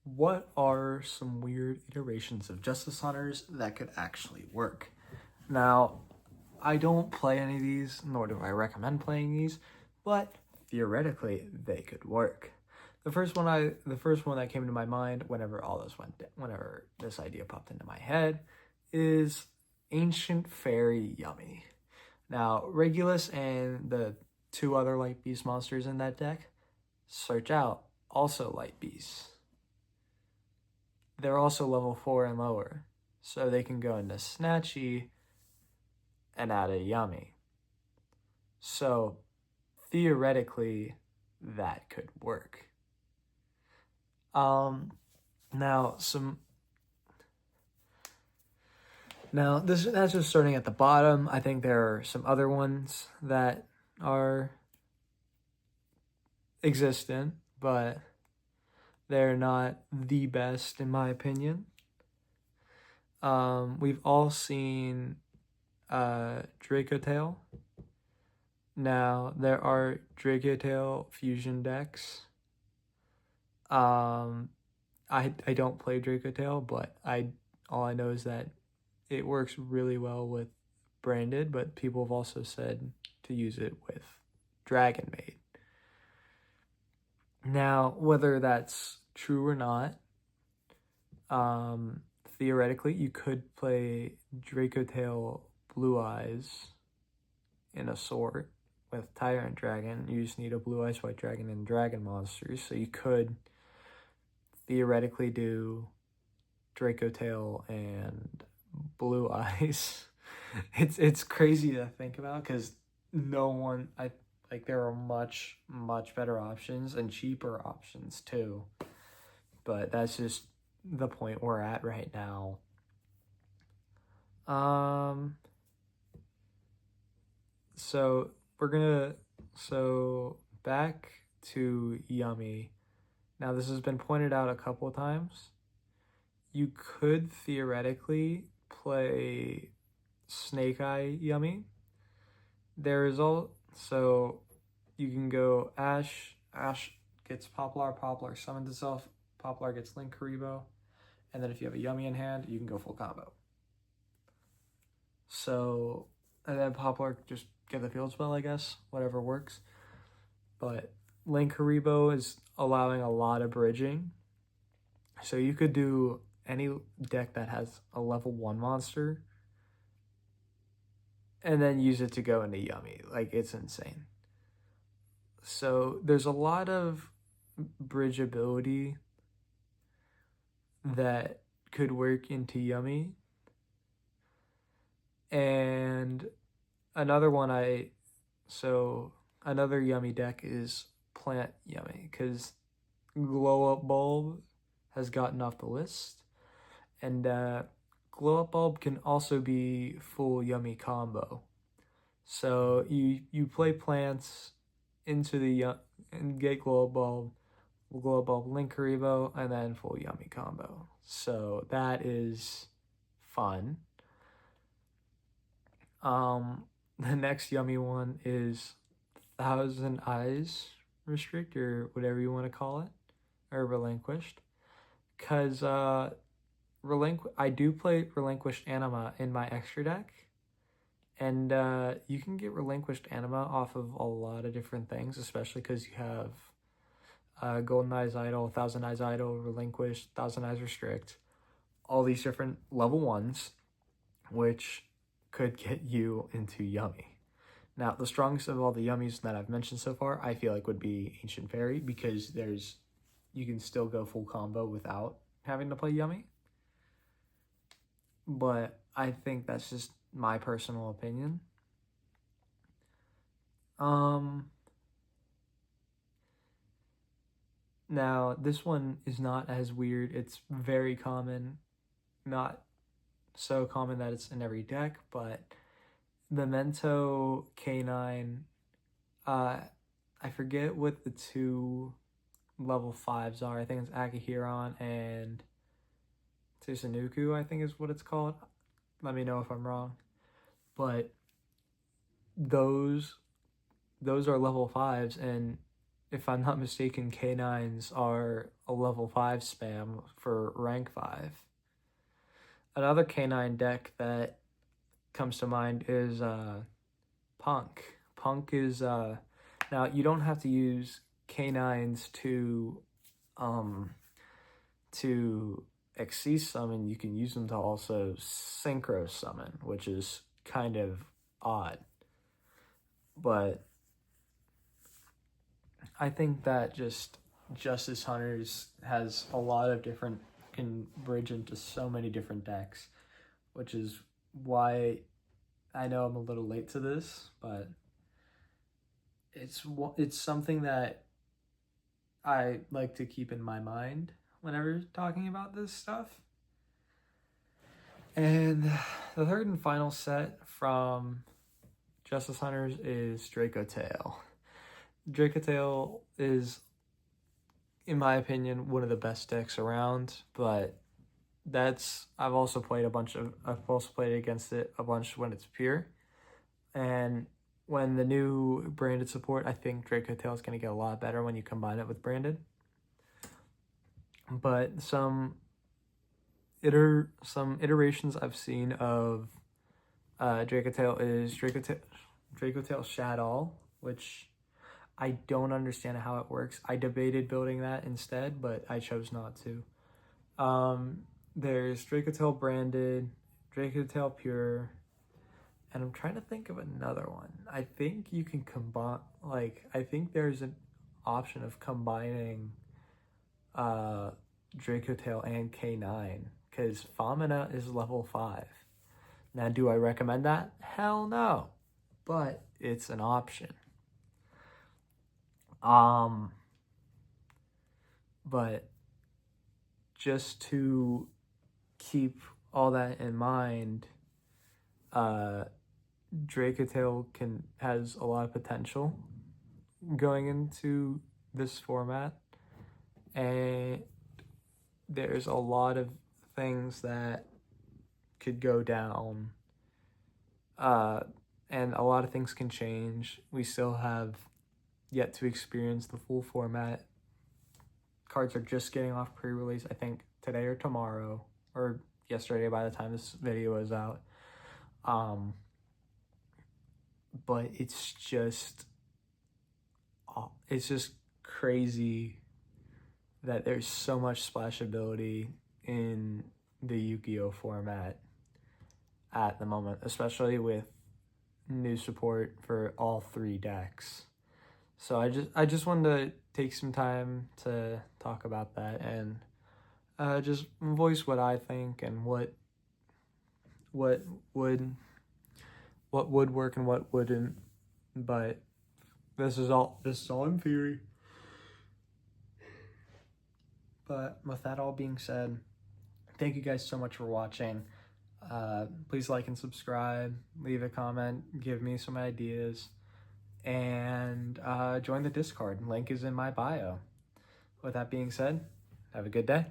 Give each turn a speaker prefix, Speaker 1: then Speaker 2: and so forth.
Speaker 1: What are some weird iterations of Justice Hunters that could actually work? Now, I don't play any of these, nor do I recommend playing these, but theoretically they could work. The first one that came to my mind whenever this idea popped into my head, is Ancient Fairy Yummy. Now, Regulus and the two other Light Beast monsters in that deck, search out, also Light Beasts. They're also level 4 and lower, so they can go into Snatchy and add a Yummy. So theoretically, that could work. Now that's just starting at the bottom. I think there are some other ones that are existent, but they're not the best in my opinion. We've all seen Dracotail. Now there are Dracotail fusion decks. I don't play Dracotail, but all I know is that it works really well with branded, but people have also said to use it with Dragon Maid. Now, whether that's true or not, theoretically, you could play Dracotail Blue Eyes in a sort with Tyrant Dragon. You just need a Blue Eyes White Dragon and Dragon monsters, so you could theoretically do Dracotail and Blue Eyes. It's crazy to think about because there are much better options and cheaper options too, but that's just the point we're at right now. So back to Yummy. Now this has been pointed out a couple of times. You could theoretically play Snake Eye Yummy. So you can go Ash gets Poplar summons itself, Poplar gets Linkuriboh, and then if you have a Yummy in hand, you can go full combo. So, and then Poplar just get the field spell, I guess, whatever works. But Linkuriboh is allowing a lot of bridging. So you could do any deck that has a level 1 monster and then use it to go into Yummy. Like, it's insane. So there's a lot of bridgeability that could work into Yummy. And another Yummy deck is Plant Yummy, because Glow Up Bulb has gotten off the list, and Glow Up Bulb can also be full Yummy combo. So you play plants into and get Glow Up Bulb Linkuriboh, and then full Yummy combo. So that is fun. The next Yummy one is Thousand Eyes Restrict, or whatever you want to call it, or Relinquished, because I do play Relinquished Anima in my extra deck, and you can get Relinquished Anima off of a lot of different things, especially because you have Golden Eyes Idol, Thousand Eyes Idol, Relinquished, Thousand Eyes Restrict, all these different level 1s, which could get you into Yummy. Now, the strongest of all the Yummies that I've mentioned so far, I feel like would be Ancient Fairy, because you can still go full combo without having to play Yummy. But I think that's just my personal opinion. Now, this one is not as weird. It's very common, not so common that it's in every deck, but Memento K9, I forget what the two level 5s are. I think it's Akihiron and Tsusanuku, I think is what it's called. Let me know if I'm wrong. But those are level 5s, and if I'm not mistaken, K9s are a level 5 spam for rank 5. Another K9 deck that comes to mind is Punk. Punk is now you don't have to use K9s to Xyz summon. You can use them to also synchro summon, which is kind of odd. But I think that just Justice Hunters has a lot of different, can bridge into so many different decks, which is why I know I'm a little late to this, but it's something that I like to keep in my mind whenever talking about this stuff. And the third and final set from Justice Hunters is Draco Tail. Draco Tail is, in my opinion, one of the best decks around, but I've also played against it a bunch when it's pure. And when the new branded support, I think Draco Tail is going to get a lot better when you combine it with branded. But some iterations I've seen of Draco Tail is Draco Tail Shadow, which I don't understand how it works. I debated building that instead, but I chose not to. There's Draco Tail branded, Draco Tail pure, and I'm trying to think of another one. I think you can combine, I think there's an option of combining Draco Tail and K9, because Famina is level 5. Now, do I recommend that? Hell no. But it's an option. But just to keep all that in mind, Draco Tail has a lot of potential going into this format, and there's a lot of things that could go down, and a lot of things can change. We still have yet to experience the full format. Cards are just getting off pre-release, I think today or tomorrow, or yesterday by the time this video is out. But it's just crazy that there's so much splashability in the Yu-Gi-Oh format at the moment, especially with new support for all 3 decks. So I just wanted to take some time to talk about that and just voice what I think and what would work and what wouldn't. But this is all in theory. But with that all being said, thank you guys so much for watching. Please like and subscribe, leave a comment, give me some ideas, and join the Discord. Link is in my bio. With that being said, have a good day.